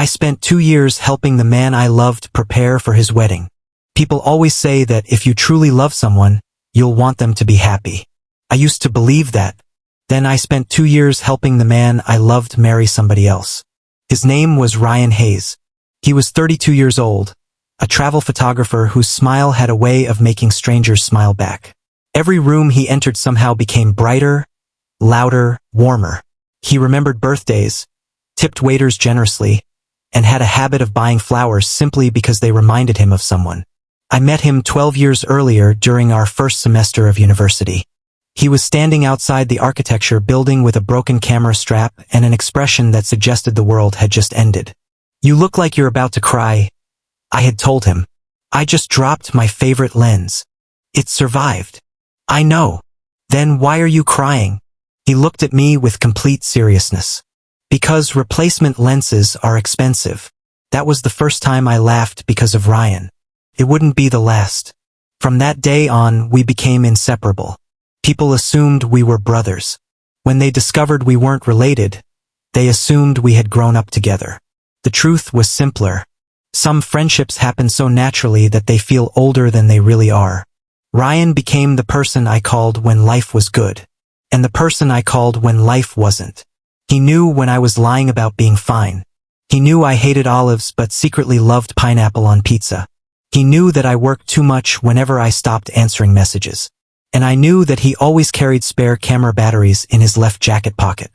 I spent 2 years helping the man I loved prepare for his wedding. People always say that if you truly love someone, you'll want them to be happy. I used to believe that. Then I spent 2 years helping the man I loved marry somebody else. His name was Ryan Hayes. He was 32 years old, a travel photographer whose smile had a way of making strangers smile back. Every room he entered somehow became brighter, louder, warmer. He remembered birthdays, tipped waiters generously, and had a habit of buying flowers simply because they reminded him of someone. I met him 12 years earlier during our first semester of university. He was standing outside the architecture building with a broken camera strap and an expression that suggested the world had just ended. "You look like you're about to cry," I had told him. "I just dropped my favorite lens. It survived." "I know." "Then why are you crying?" He looked at me with complete seriousness. "Because replacement lenses are expensive." That was the first time I laughed because of Ryan. It wouldn't be the last. From that day on, we became inseparable. People assumed we were brothers. When they discovered we weren't related, they assumed we had grown up together. The truth was simpler. Some friendships happen so naturally that they feel older than they really are. Ryan became the person I called when life was good, and the person I called when life wasn't. He knew when I was lying about being fine. He knew I hated olives but secretly loved pineapple on pizza. He knew that I worked too much whenever I stopped answering messages. And I knew that he always carried spare camera batteries in his left jacket pocket.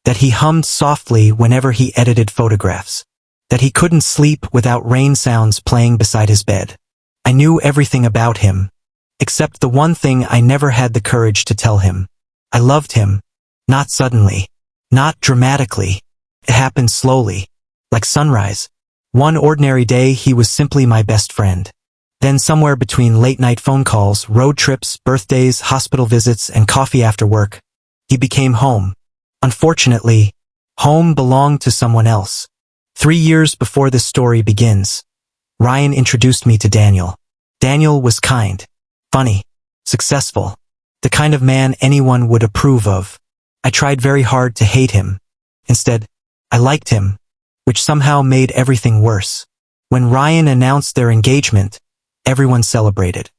That he hummed softly whenever he edited photographs. That he couldn't sleep without rain sounds playing beside his bed. I knew everything about him, except the one thing I never had the courage to tell him. I loved him, not suddenly, not dramatically. It happened slowly, like sunrise. One ordinary day he was simply my best friend. Then somewhere between late-night phone calls, road trips, birthdays, hospital visits, and coffee after work, he became home. Unfortunately, home belonged to someone else. 3 years before this story begins, Ryan introduced me to Daniel. Daniel was kind, funny, successful, the kind of man anyone would approve of. I tried very hard to hate him. Instead, I liked him, which somehow made everything worse. When Ryan announced their engagement, everyone celebrated.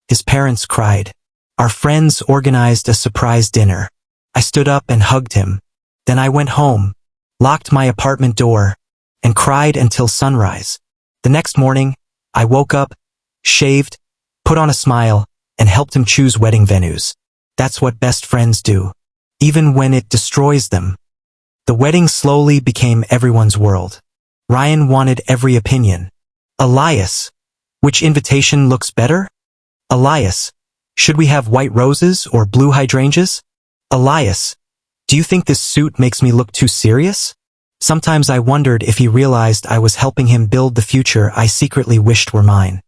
His parents cried. Our friends organized a surprise dinner. I stood up and hugged him. Then I went home, locked my apartment door, and cried until sunrise. The next morning, I woke up, shaved, put on a smile, and helped him choose wedding venues. That's what best friends do, even when it destroys them. The wedding slowly became everyone's world. Ryan wanted every opinion. "Elias, which invitation looks better? Elias, should we have white roses or blue hydrangeas? Elias, do you think this suit makes me look too serious?" Sometimes I wondered if he realized I was helping him build the future I secretly wished were mine.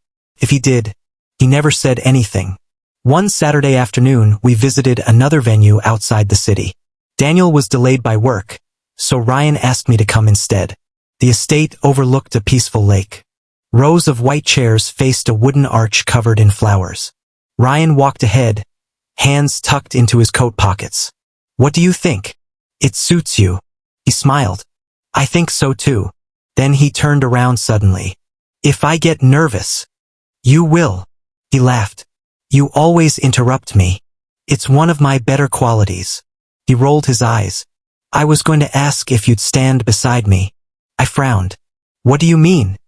If he did, he never said anything. One Saturday afternoon, we visited another venue outside the city. Daniel was delayed by work, so Ryan asked me to come instead. The estate overlooked a peaceful lake. Rows of white chairs faced a wooden arch covered in flowers. Ryan walked ahead, hands tucked into his coat pockets. "What do you think?" "It suits you." He smiled. "I think so too." Then he turned around suddenly. "If I get nervous." "You will." He laughed. "You always interrupt me. It's one of my better qualities." He rolled his eyes. "I was going to ask if you'd stand beside me." I frowned. "What do you mean?"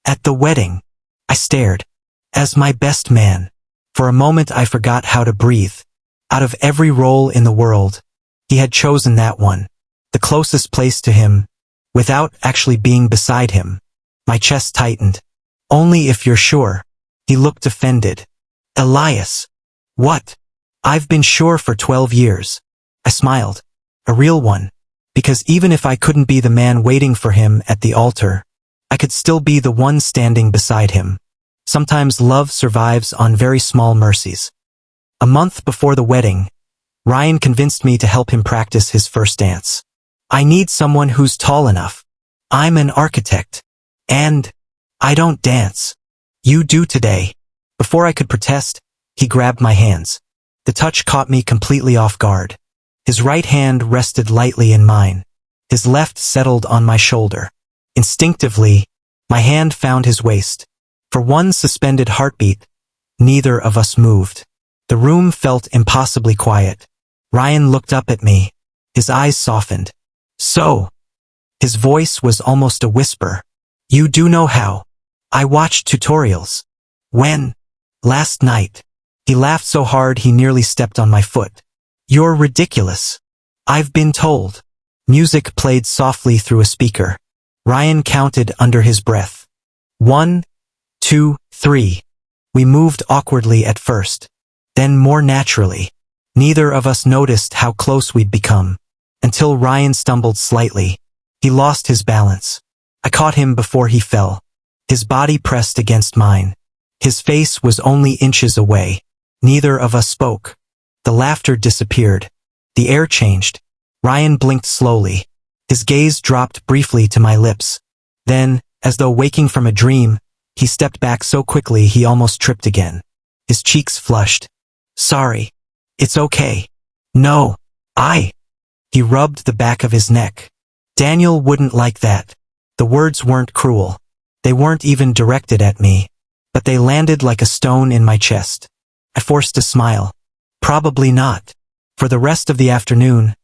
"At the wedding." I stared. "As my best man." For a moment I forgot how to breathe. Out of every role in the world, he had chosen that one. The closest place to him, without actually being beside him. My chest tightened. "Only if you're sure." He looked offended. "Elias." "What?" "I've been sure for 12 years. I smiled. A real one. Because even if I couldn't be the man waiting for him at the altar, I could still be the one standing beside him. Sometimes love survives on very small mercies. A month before the wedding, Ryan convinced me to help him practice his first dance. "I need someone who's tall enough. I'm an architect. And I don't dance." "You do today." Before I could protest, he grabbed my hands. The touch caught me completely off guard. His right hand rested lightly in mine. His left settled on my shoulder. Instinctively, my hand found his waist. For one suspended heartbeat, neither of us moved. The room felt impossibly quiet. Ryan looked up at me. His eyes softened. So, his voice was almost a whisper. You do know how? I watched tutorials. When? Last night. He laughed so hard he nearly stepped on my foot. You're ridiculous. I've been told. Music played softly through a speaker. Ryan counted under his breath. 1, 2, 3. We moved awkwardly at first. Then more naturally. Neither of us noticed how close we'd become. Until Ryan stumbled slightly. He lost his balance. I caught him before he fell. His body pressed against mine. His face was only inches away. Neither of us spoke. The laughter disappeared. The air changed. Ryan blinked slowly. His gaze dropped briefly to my lips. Then, as though waking from a dream, he stepped back so quickly he almost tripped again. His cheeks flushed. Sorry. It's okay. No. He rubbed the back of his neck. Daniel wouldn't like that. The words weren't cruel. They weren't even directed at me. But they landed like a stone in my chest. I forced a smile. Probably not. For the rest of the afternoon,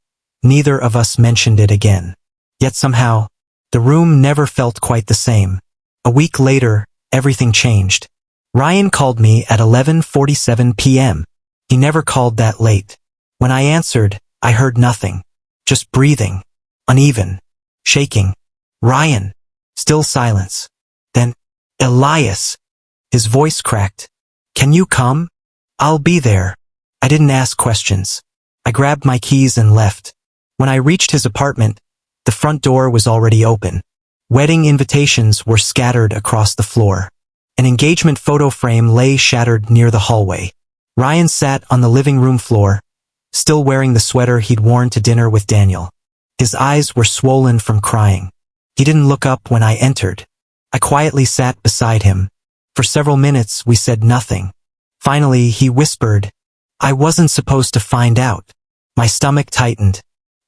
neither of us mentioned it again. Yet somehow, the room never felt quite the same. A week later, everything changed. Ryan called me at 11:47 p.m. He never called that late. When I answered, I heard nothing. Just breathing. Uneven. Shaking. Ryan. Still silence. Then, Elias. His voice cracked. Can you come? I'll be there. I didn't ask questions. I grabbed my keys and left. When I reached his apartment, the front door was already open. Wedding invitations were scattered across the floor. An engagement photo frame lay shattered near the hallway. Ryan sat on the living room floor, still wearing the sweater he'd worn to dinner with Daniel. His eyes were swollen from crying. He didn't look up when I entered. I quietly sat beside him. For several minutes we said nothing. Finally he whispered, I wasn't supposed to find out. My stomach tightened.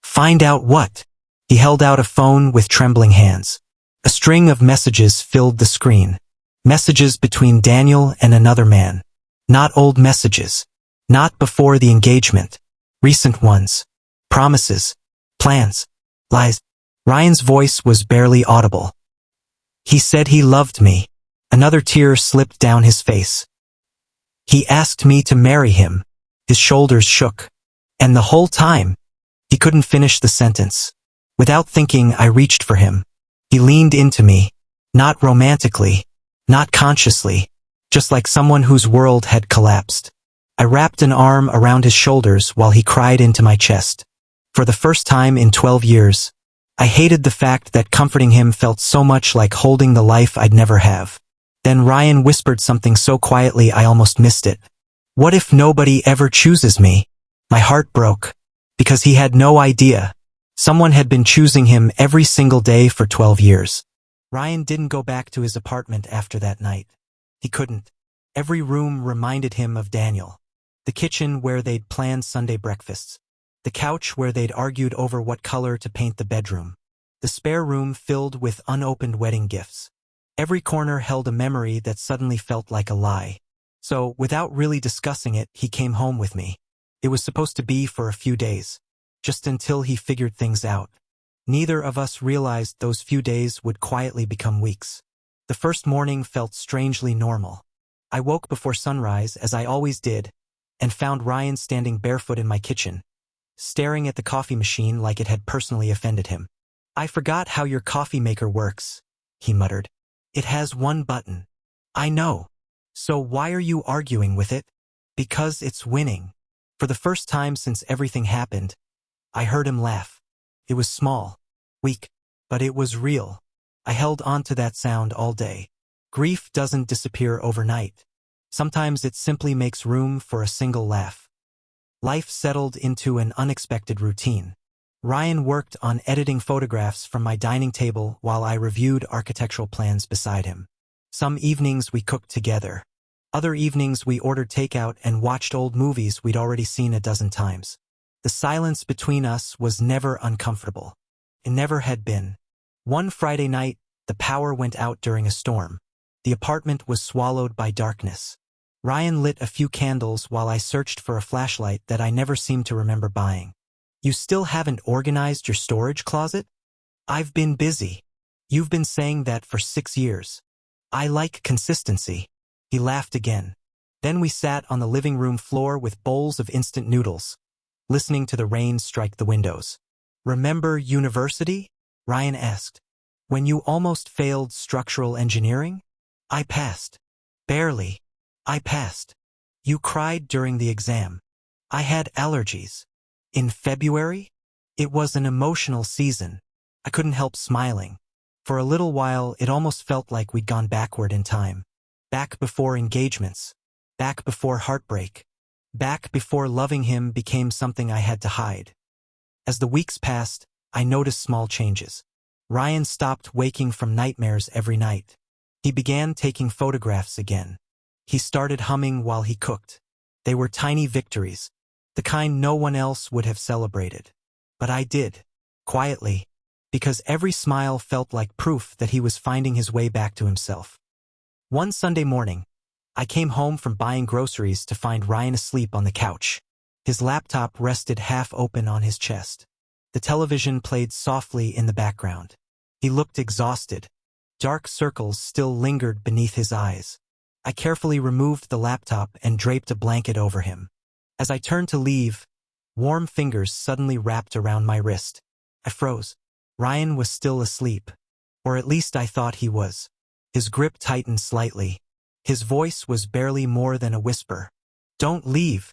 Find out what? He held out a phone with trembling hands. A string of messages filled the screen. Messages between Daniel and another man. Not old messages. Not before the engagement. Recent ones. Promises. Plans. Lies. Ryan's voice was barely audible. He said he loved me. Another tear slipped down his face. He asked me to marry him. His shoulders shook. And the whole time, he couldn't finish the sentence. Without thinking, I reached for him. He leaned into me. Not romantically. Not consciously. Just like someone whose world had collapsed. I wrapped an arm around his shoulders while he cried into my chest. For the first time in 12 years, I hated the fact that comforting him felt so much like holding the life I'd never have. Then Ryan whispered something so quietly I almost missed it. What if nobody ever chooses me? My heart broke. Because he had no idea. Someone had been choosing him every single day for 12 years. Ryan didn't go back to his apartment after that night. He couldn't. Every room reminded him of Daniel. The kitchen where they'd planned Sunday breakfasts. The couch where they'd argued over what color to paint the bedroom. The spare room filled with unopened wedding gifts. Every corner held a memory that suddenly felt like a lie. So, without really discussing it, he came home with me. It was supposed to be for a few days. Just until he figured things out. Neither of us realized those few days would quietly become weeks. The first morning felt strangely normal. I woke before sunrise, as I always did, and found Ryan standing barefoot in my kitchen, staring at the coffee machine like it had personally offended him. I forgot how your coffee maker works, he muttered. It has one button. I know. So why are you arguing with it? Because it's winning. For the first time since everything happened, I heard him laugh. It was small, weak, but it was real. I held on to that sound all day. Grief doesn't disappear overnight. Sometimes it simply makes room for a single laugh. Life settled into an unexpected routine. Ryan worked on editing photographs from my dining table while I reviewed architectural plans beside him. Some evenings we cooked together. Other evenings we ordered takeout and watched old movies we'd already seen a dozen times. The silence between us was never uncomfortable. It never had been. One Friday night, The power went out during a storm. The apartment was swallowed by darkness. Ryan lit a few candles while I searched for a flashlight that I never seemed to remember buying. You still haven't organized your storage closet? I've been busy. You've been saying that for 6 years. I like consistency. He laughed again. Then we sat on the living room floor with bowls of instant noodles, listening to the rain strike the windows. Remember university? Ryan asked. When you almost failed structural engineering? I passed. Barely. I passed. You cried during the exam. I had allergies. In February? It was an emotional season. I couldn't help smiling. For a little while, it almost felt like we'd gone backward in time. Back before engagements. Back before heartbreak. Back before loving him became something I had to hide. As the weeks passed, I noticed small changes. Ryan stopped waking from nightmares every night. He began taking photographs again. He started humming while he cooked. They were tiny victories, the kind no one else would have celebrated. But I did, quietly, because every smile felt like proof that he was finding his way back to himself. One Sunday morning, I came home from buying groceries to find Ryan asleep on the couch. His laptop rested half open on his chest. The television played softly in the background. He looked exhausted. Dark circles still lingered beneath his eyes. I carefully removed the laptop and draped a blanket over him. As I turned to leave, warm fingers suddenly wrapped around my wrist. I froze. Ryan was still asleep. Or at least I thought he was. His grip tightened slightly. His voice was barely more than a whisper. Don't leave.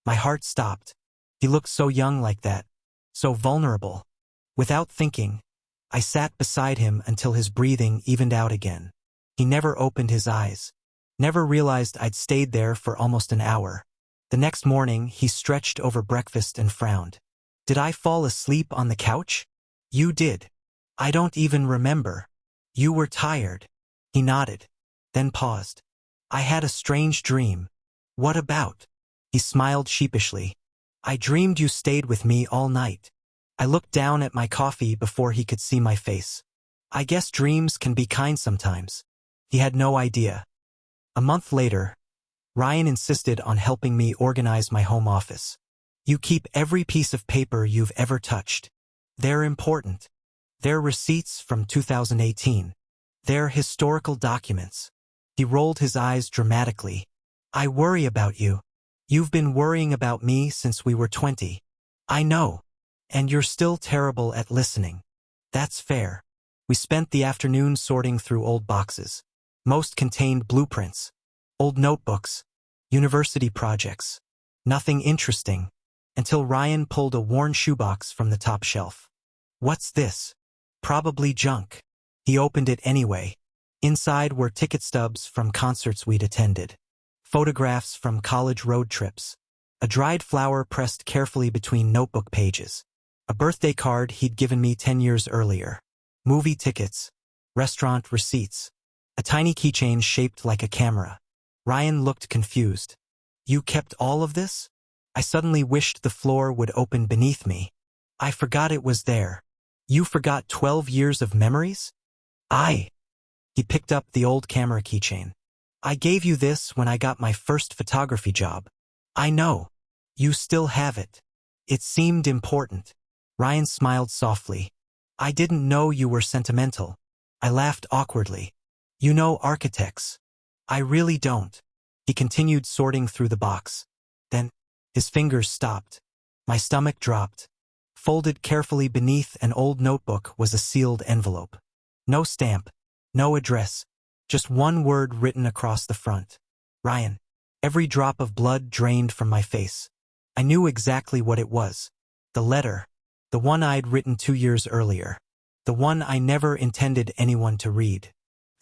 My heart stopped. He looked so young like that. So vulnerable. Without thinking, I sat beside him until his breathing evened out again. He never opened his eyes. Never realized I'd stayed there for almost an hour. The next morning, he stretched over breakfast and frowned. Did I fall asleep on the couch? You did. I don't even remember. You were tired. He nodded, then paused. I had a strange dream. What about? He smiled sheepishly. I dreamed you stayed with me all night. I looked down at my coffee before he could see my face. I guess dreams can be kind sometimes. He had no idea. A month later, Ryan insisted on helping me organize my home office. You keep every piece of paper you've ever touched. They're important. They're receipts from 2018. They're historical documents. He rolled his eyes dramatically. I worry about you. You've been worrying about me since we were 20. I know. And you're still terrible at listening. That's fair. We spent the afternoon sorting through old boxes. Most contained blueprints, old notebooks, university projects. Nothing interesting, until Ryan pulled a worn shoebox from the top shelf. What's this? Probably junk. He opened it anyway. Inside were ticket stubs from concerts we'd attended, photographs from college road trips, a dried flower pressed carefully between notebook pages, a birthday card he'd given me 10 years earlier, movie tickets, restaurant receipts, a tiny keychain shaped like a camera. Ryan looked confused. You kept all of this? I suddenly wished the floor would open beneath me. I forgot it was there. You forgot 12 years of memories? He picked up the old camera keychain. I gave you this when I got my first photography job. I know. You still have it. It seemed important. Ryan smiled softly. I didn't know you were sentimental. I laughed awkwardly. You know architects. I really don't. He continued sorting through the box. Then, his fingers stopped. My stomach dropped. Folded carefully beneath an old notebook was a sealed envelope. No stamp, no address, just one word written across the front. Ryan. Every drop of blood drained from my face. I knew exactly what it was. The letter. The one I'd written 2 years earlier. The one I never intended anyone to read.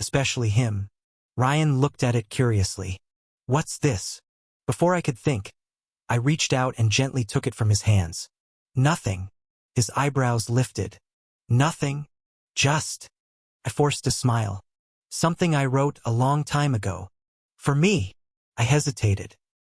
Especially him. Ryan looked at it curiously. What's this? Before I could think, I reached out and gently took it from his hands. Nothing. His eyebrows lifted. Nothing. Just. I forced a smile. Something I wrote a long time ago. For me. I hesitated.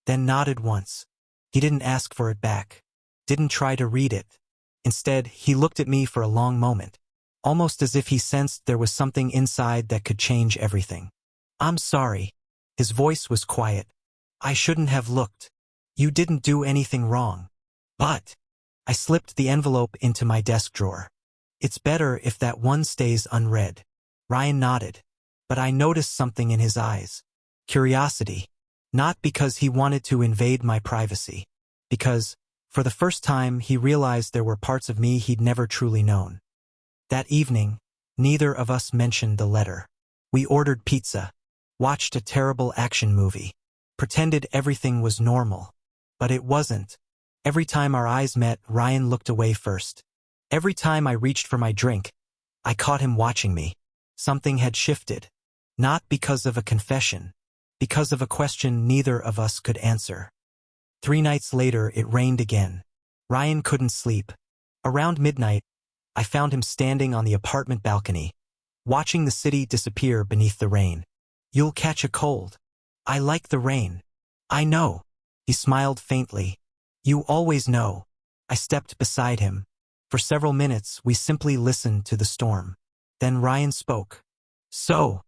Then nodded once. He didn't ask for it back. Didn't try to read it. Instead, he looked at me for a long moment. almost as if he sensed there was something inside that could change everything. "I'm sorry." His voice was quiet. "I shouldn't have looked. You didn't do anything wrong." "But—" I slipped the envelope into my desk drawer. "It's better if that one stays unread." Ryan nodded, but I noticed something in his eyes. Curiosity. Not because he wanted to invade my privacy. Because, for the first time, he realized there were parts of me he'd never truly known. That evening, neither of us mentioned the letter. We ordered pizza, watched a terrible action movie, pretended everything was normal. But it wasn't. Every time our eyes met, Ryan looked away first. Every time I reached for my drink, I caught him watching me. Something had shifted. Not because of a confession, because of a question neither of us could answer. 3 nights later, it rained again. Ryan couldn't sleep. Around midnight, I found him standing on the apartment balcony, watching the city disappear beneath the rain. "You'll catch a cold." "I like the rain." "I know." He smiled faintly. "You always know." I stepped beside him. For several minutes, we simply listened to the storm. Then Ryan spoke. "So,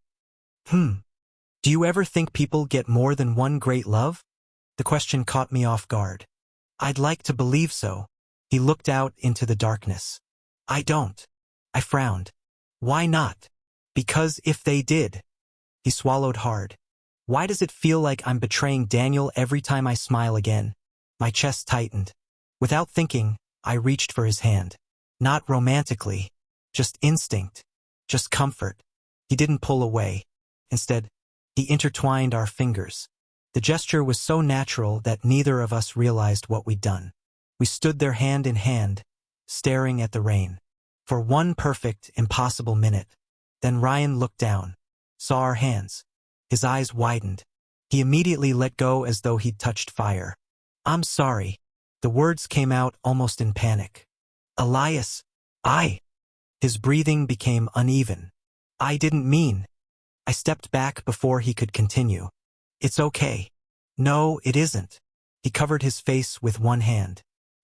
do you ever think people get more than one great love?" The question caught me off guard. "I'd like to believe so." He looked out into the darkness. "I don't." I frowned. "Why not?" "Because if they did." He swallowed hard. "Why does it feel like I'm betraying Daniel every time I smile again?" My chest tightened. Without thinking, I reached for his hand. Not romantically. Just instinct. Just comfort. He didn't pull away. Instead, he intertwined our fingers. The gesture was so natural that neither of us realized what we'd done. We stood there hand in hand, staring at the rain. For one perfect, impossible minute. Then Ryan looked down, saw our hands. His eyes widened. He immediately let go as though he'd touched fire. "I'm sorry." The words came out almost in panic. "Elias, I—" His breathing became uneven. "I didn't mean—" I stepped back before he could continue. "It's okay." "No, it isn't." He covered his face with one hand.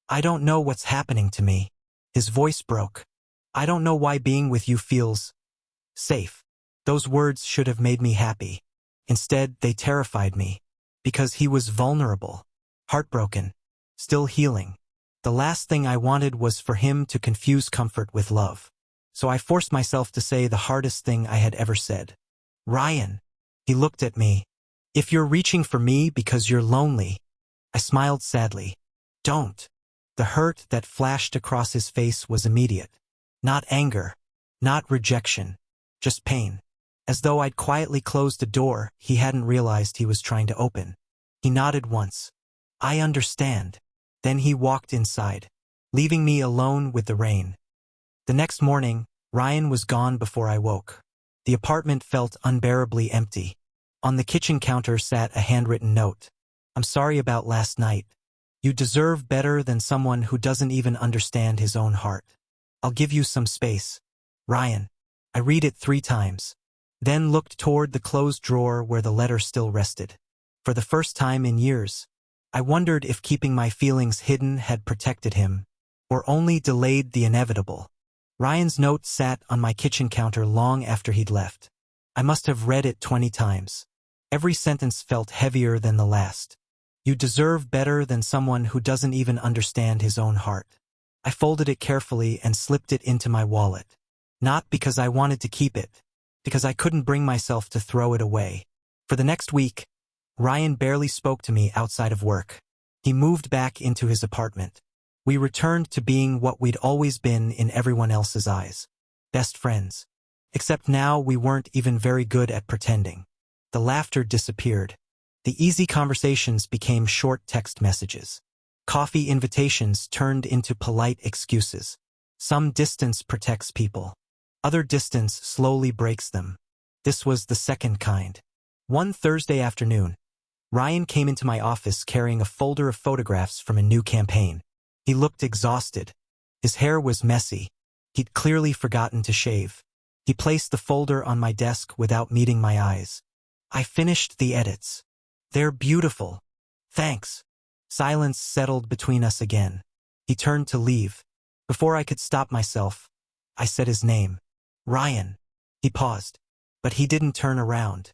"I don't know what's happening to me." His voice broke. "I don't know why being with you feels safe." Those words should have made me happy. Instead, they terrified me. Because he was vulnerable, heartbroken, still healing. The last thing I wanted was for him to confuse comfort with love. So I forced myself to say the hardest thing I had ever said. "Ryan." He looked at me. "If you're reaching for me because you're lonely." I smiled sadly. "Don't." The hurt that flashed across his face was immediate. Not anger. Not rejection. Just pain. As though I'd quietly closed a door he hadn't realized he was trying to open. He nodded once. "I understand." Then he walked inside, leaving me alone with the rain. The next morning, Ryan was gone before I woke. The apartment felt unbearably empty. On the kitchen counter sat a handwritten note. "I'm sorry about last night. You deserve better than someone who doesn't even understand his own heart. I'll give you some space. Ryan." I read it 3 times. Then looked toward the closed drawer where the letter still rested. For the first time in years, I wondered if keeping my feelings hidden had protected him, or only delayed the inevitable. Ryan's note sat on my kitchen counter long after he'd left. I must have read it 20 times. Every sentence felt heavier than the last. "You deserve better than someone who doesn't even understand his own heart." I folded it carefully and slipped it into my wallet. Not because I wanted to keep it, because I couldn't bring myself to throw it away. For the next week, Ryan barely spoke to me outside of work. He moved back into his apartment. We returned to being what we'd always been in everyone else's eyes. Best friends. Except now we weren't even very good at pretending. The laughter disappeared. The easy conversations became short text messages. Coffee invitations turned into polite excuses. Some distance protects people. Other distance slowly breaks them. This was the second kind. One Thursday afternoon, Ryan came into my office carrying a folder of photographs from a new campaign. He looked exhausted. His hair was messy. He'd clearly forgotten to shave. He placed the folder on my desk without meeting my eyes. "I finished the edits. They're beautiful. Thanks." Silence settled between us again. He turned to leave. Before I could stop myself, I said his name. Ryan. He paused. But he didn't turn around.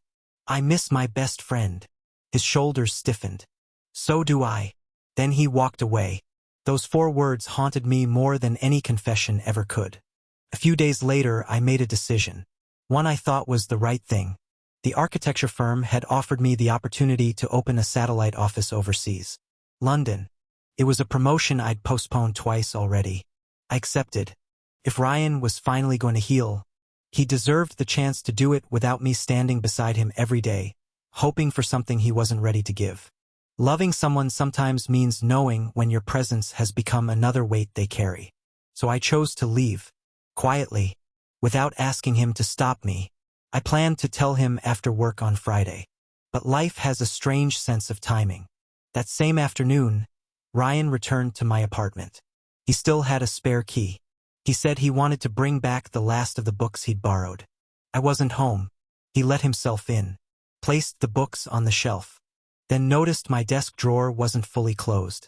I miss my best friend. His shoulders stiffened. So do I. Then he walked away. Those 4 words haunted me more than any confession ever could. A few days later, I made a decision. One I thought was the right thing. The architecture firm had offered me the opportunity to open a satellite office overseas. London. It was a promotion I'd postponed twice already. I accepted. If Ryan was finally going to heal, he deserved the chance to do it without me standing beside him every day, hoping for something he wasn't ready to give. Loving someone sometimes means knowing when your presence has become another weight they carry. So I chose to leave. Quietly. Without asking him to stop me. I planned to tell him after work on Friday. But life has a strange sense of timing. That same afternoon, Ryan returned to my apartment. He still had a spare key. He said he wanted to bring back the last of the books he'd borrowed. I wasn't home. He let himself in, placed the books on the shelf, then noticed my desk drawer wasn't fully closed.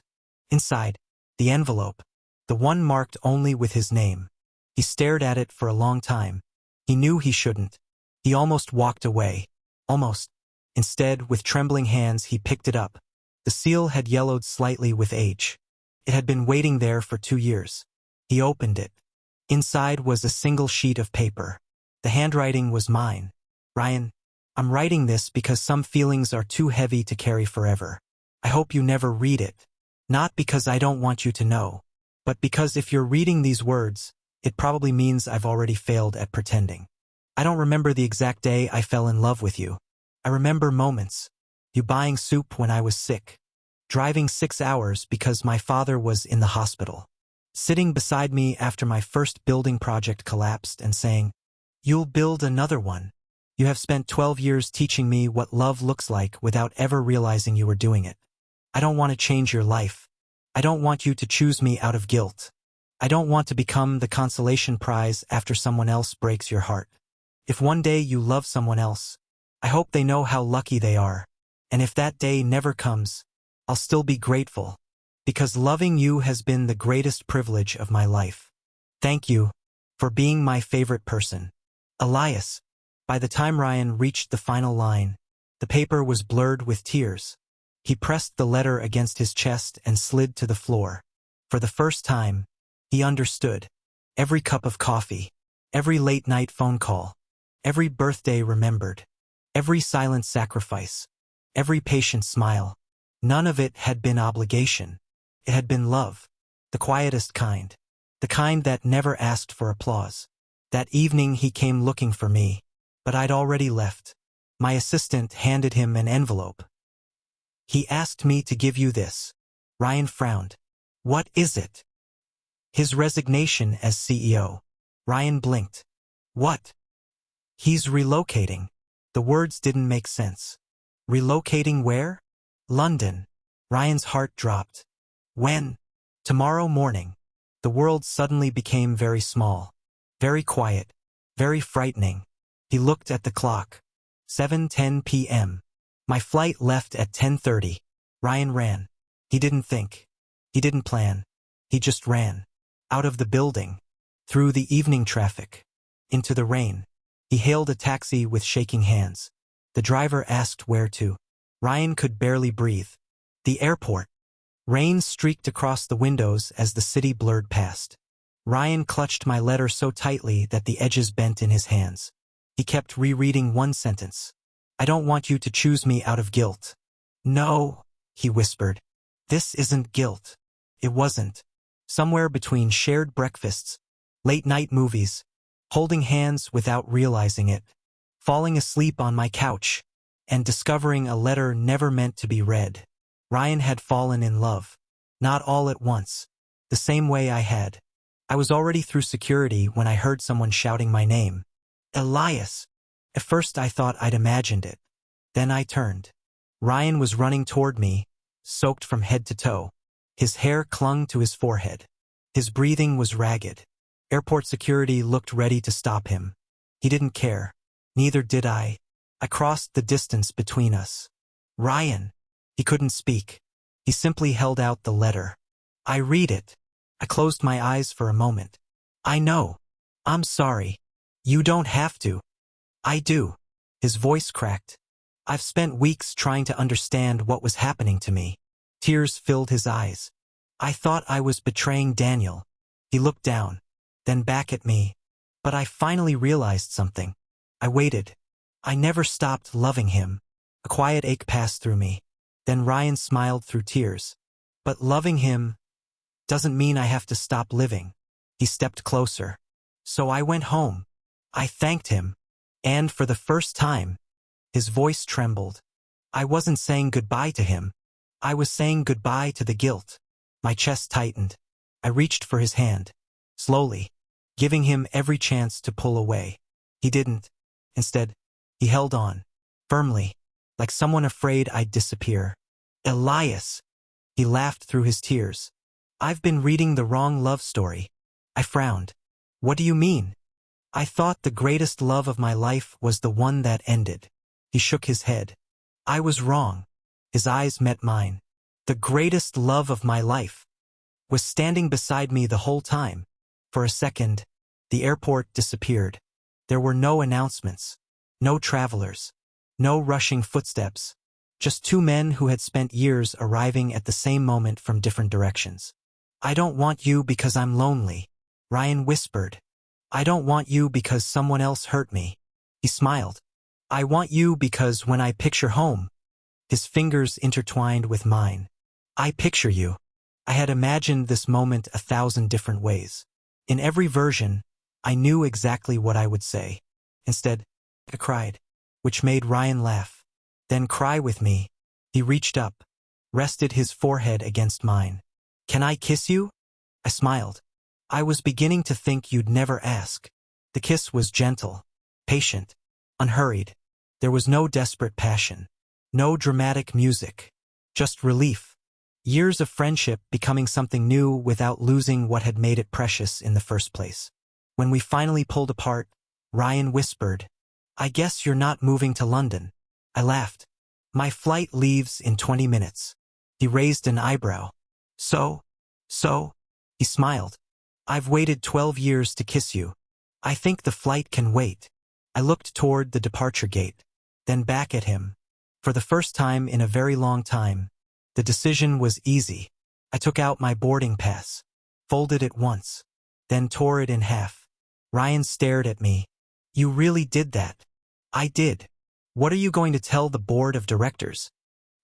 Inside, the envelope, the one marked only with his name. He stared at it for a long time. He knew he shouldn't. He almost walked away. Almost. Instead, with trembling hands, he picked it up. The seal had yellowed slightly with age. It had been waiting there for 2 years. He opened it. Inside was a single sheet of paper. The handwriting was mine. Ryan, I'm writing this because some feelings are too heavy to carry forever. I hope you never read it. Not because I don't want you to know, but because if you're reading these words, it probably means I've already failed at pretending. I don't remember the exact day I fell in love with you. I remember moments. You buying soup when I was sick. Driving 6 hours because my father was in the hospital. Sitting beside me after my first building project collapsed and saying, "You'll build another one." You have spent 12 years teaching me what love looks like without ever realizing you were doing it. I don't want to change your life. I don't want you to choose me out of guilt. I don't want to become the consolation prize after someone else breaks your heart. If one day you love someone else, I hope they know how lucky they are. And if that day never comes, I'll still be grateful. Because loving you has been the greatest privilege of my life. Thank you for being my favorite person. Elias. By the time Ryan reached the final line, the paper was blurred with tears. He pressed the letter against his chest and slid to the floor. For the first time, he understood. Every cup of coffee, every late-night phone call, every birthday remembered, every silent sacrifice, every patient smile. None of it had been obligation. It had been love, the quietest kind, the kind that never asked for applause. That evening he came looking for me, but I'd already left. My assistant handed him an envelope. "He asked me to give you this." Ryan frowned. "What is it?" "His resignation as CEO." Ryan blinked. "What?" "He's relocating." The words didn't make sense. Relocating where? London. Ryan's heart dropped. When? Tomorrow morning. The world suddenly became very small, very quiet, very frightening. He looked at the clock. 7:10 p.m. My flight left at 10:30. Ryan ran. He didn't think. He didn't plan. He just ran. Out of the building. Through the evening traffic. Into the rain. He hailed a taxi with shaking hands. The driver asked where to. Ryan could barely breathe. The airport. Rain streaked across the windows as the city blurred past. Ryan clutched my letter so tightly that the edges bent in his hands. He kept rereading one sentence. "I don't want you to choose me out of guilt." "No," he whispered. "This isn't guilt." It wasn't. Somewhere between shared breakfasts, late-night movies, holding hands without realizing it, falling asleep on my couch, and discovering a letter never meant to be read. Ryan had fallen in love. Not all at once. The same way I had. I was already through security when I heard someone shouting my name. "Elias." At first I thought I'd imagined it. Then I turned. Ryan was running toward me, soaked from head to toe. His hair clung to his forehead. His breathing was ragged. Airport security looked ready to stop him. He didn't care. Neither did I. I crossed the distance between us. "Ryan." He couldn't speak. He simply held out the letter. "I read it." I closed my eyes for a moment. "I know. I'm sorry." You don't have to. I do. His voice cracked. I've spent weeks trying to understand what was happening to me. Tears filled his eyes. I thought I was betraying Daniel. He looked down, then back at me. But I finally realized something. I waited. I never stopped loving him. A quiet ache passed through me. Then Ryan smiled through tears. But loving him doesn't mean I have to stop living. He stepped closer. So I went home. I thanked him. And for the first time, his voice trembled. I wasn't saying goodbye to him. I was saying goodbye to the guilt. My chest tightened. I reached for his hand. Slowly, giving him every chance to pull away. He didn't. Instead, he held on. Firmly, like someone afraid I'd disappear. Elias! He laughed through his tears. I've been reading the wrong love story. I frowned. What do you mean? I thought the greatest love of my life was the one that ended. He shook his head. I was wrong. His eyes met mine. The greatest love of my life was standing beside me the whole time. For a second, the airport disappeared. There were no announcements, no travelers, no rushing footsteps, just two men who had spent years arriving at the same moment from different directions. I don't want you because I'm lonely, Ryan whispered. I don't want you because someone else hurt me. He smiled. I want you because when I picture home, his fingers intertwined with mine. I picture you. I had imagined this moment 1,000 different ways. In every version, I knew exactly what I would say. Instead, I cried, which made Ryan laugh. Then cry with me. He reached up, rested his forehead against mine. Can I kiss you? I smiled. I was beginning to think you'd never ask. The kiss was gentle, patient, unhurried. There was no desperate passion, no dramatic music, just relief. Years of friendship becoming something new without losing what had made it precious in the first place. When we finally pulled apart, Ryan whispered, I guess you're not moving to London. I laughed. My flight leaves in 20 minutes. He raised an eyebrow. So? He smiled. I've waited 12 years to kiss you. I think the flight can wait. I looked toward the departure gate, then back at him. For the first time in a very long time, the decision was easy. I took out my boarding pass, folded it once, then tore it in half. Ryan stared at me. You really did that? I did. What are you going to tell the board of directors?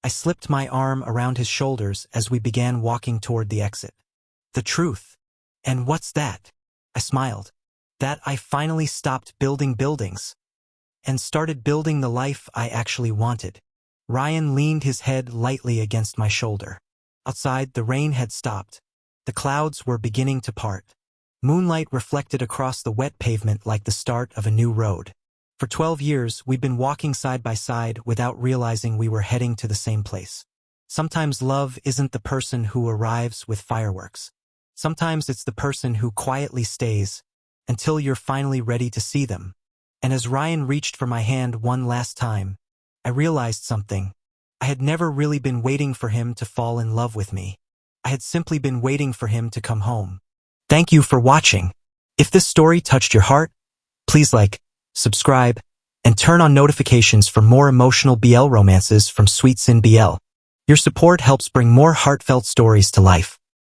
I slipped my arm around his shoulders as we began walking toward the exit. The truth. And what's that? I smiled. That I finally stopped building buildings and started building the life I actually wanted. Ryan leaned his head lightly against my shoulder. Outside, the rain had stopped. The clouds were beginning to part. Moonlight reflected across the wet pavement like the start of a new road. For 12 years, we'd been walking side by side without realizing we were heading to the same place. Sometimes love isn't the person who arrives with fireworks. Sometimes it's the person who quietly stays until you're finally ready to see them. And as Ryan reached for my hand one last time, I realized something. I had never really been waiting for him to fall in love with me. I had simply been waiting for him to come home. Thank you for watching. If this story touched your heart, please like, subscribe, and turn on notifications for more emotional BL romances from Sweets in BL. Your support helps bring more heartfelt stories to life.